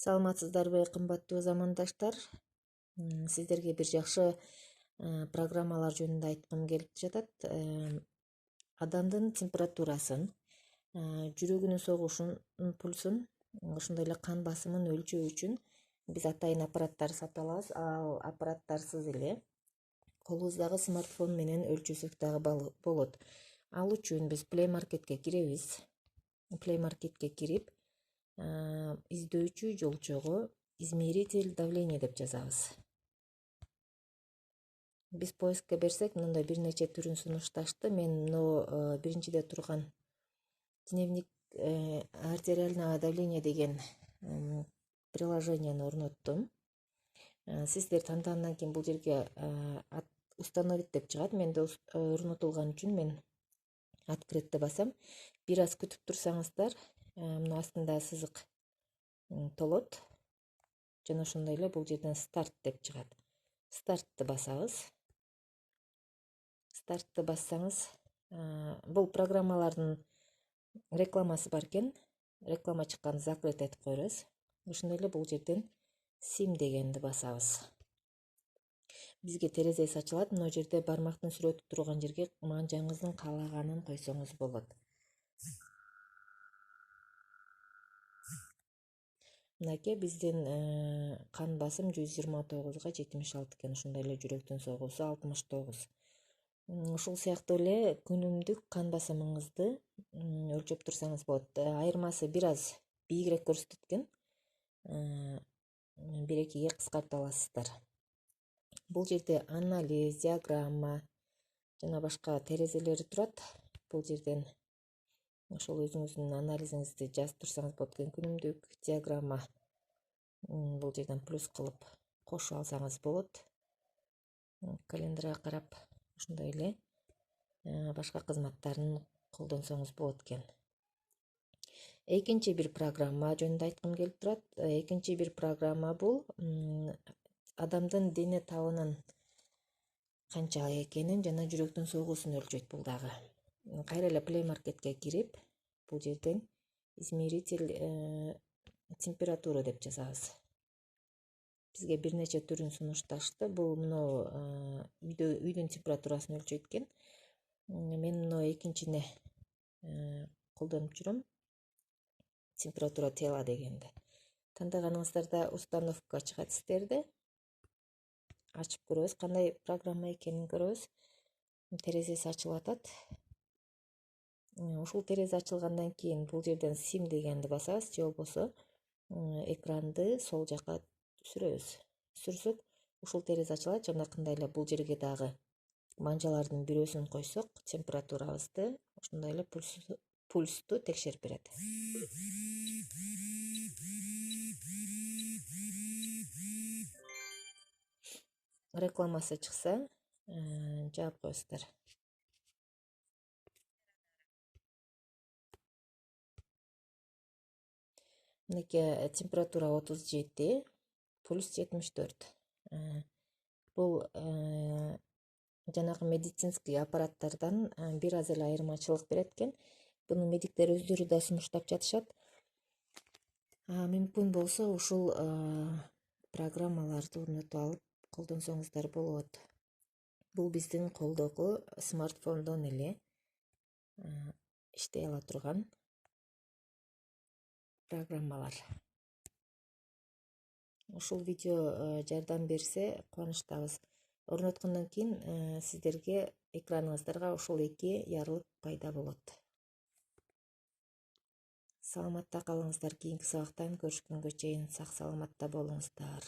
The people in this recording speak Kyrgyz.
Саламатсыздарбы, кымбаттуу замандаштар? Сиздерге бир жакшы программалар жөнүндө айткым келип жатат. Адамдын температурасын, жүрөгүнүн согушун, пульсун, ошондой эле кан басымын өлчөө үчүн биз атайын аппараттар сатып алабыз. Ал аппараттарсыз эле колубуздагы смартфон менен өлчөсөк дагы болот. Ал үчүн биз Play Marketке киребиз. Play Marketке кирип, издөөчү жолчого измеритель давления деп жазабыз. Биз поискке берсек, мындай бир нече түрүн сунушташты. Мен мына биринчиде турган дневник артериального давления деген приложениени орноттум. Сиздер тандагандан кийин бул жерге установить деп чыгат. Менде орнотулган үчүн мен открытты басам. Бир аз күтүп турсаңыздар, мына астында сызык толот. Жана ошондой эле бул жерден старт деп чыгат. Стартты басабыз. Стартты бассаңыз, бул программалардын рекламасы бар экен. Реклама чыкканды закрыть этип коебуз. Ошондой эле бул жерден сим дегенди басабыз. Бизге терезеси ачылат. Мына жерде бармактын сүрөтү турган жерге манжаңыздын каалаганын койсоңуз болот. Мынакей биздин кан басым 129га 76 экен. Ошондой эле жүрөктүн согуусу 69. Ушул сыяктуу эле күнүмдүк кан басымыңызды өлчөп турсаңыз болот. Айырмасы бир аз бийигирээк көрсөтөт экен. 1-2ге кыскарта аласыздар. Бул жерде анализ, диаграмма жана башка терезелери турат. Бул жерден ошол өзүңүздүн анализиңизди жазып турсаңыз болот экен. Күнүмдүк, диаграмма бул жерден плюс кылып кошуп алсаңыз болот. Календарга карап ошондой эле башка кызматтарын колдонсоңуз болот экен. Экинчи бир программа жөнүндө айткым келип турат. Экинчи бир программа бул адамдын дене табынын канча экенин жана жүрөктүн согуусун өлчөйт бул дагы. Кайра эле Play Marketке кирип, бул жерден измеритель температура деп жазабыз. Бизге бир нече түрүн сунушташты. Бул мына үйдүн температурасын өлчөйт экен. Мен мына экинчини колдонуп жүрөм. Температура тела дегенди. Тандаганыңыздарда установка чыгат сиздерде. Ачып көрөбүз, кандай программа экенин көрөбүз. Терезеси ачылып атат. Ушул терезе ачылгандан кийин бул жерден сим дегенди басабыз, же болбосо экранды сол жака сүрөбүз. Сүрсөк, ушул терезе ачылат. Жанакындай эле бул жерге дагы манжалардын бирөөсүн койсок, температурабызды, ошондой эле пульсту текшерип берет. Рекламасы чыкса, жаап коесуздар. Мынакей температура 37, пульс 74. Бул жанагы медицинский аппараттардан бир аз эле айырмачылык берет экен. Буну медиктер өздөрү да сунуштап жатышат. Мүмкүн болсо ушул программаларды орнотуп алып колдонсоңуздар болот. Бул биздин колдогу смартфондон эле иштей ала турган программалар. Ушул видео жардам берсе кубанычтабыз. Орноткондон кийин сиздерге экраныңыздарга ушул 2 ярылып пайда болот. Саламатта калыңыздар. Кийинки сабактан көрүшкөнгө чейин сак саламатта болуңуздар.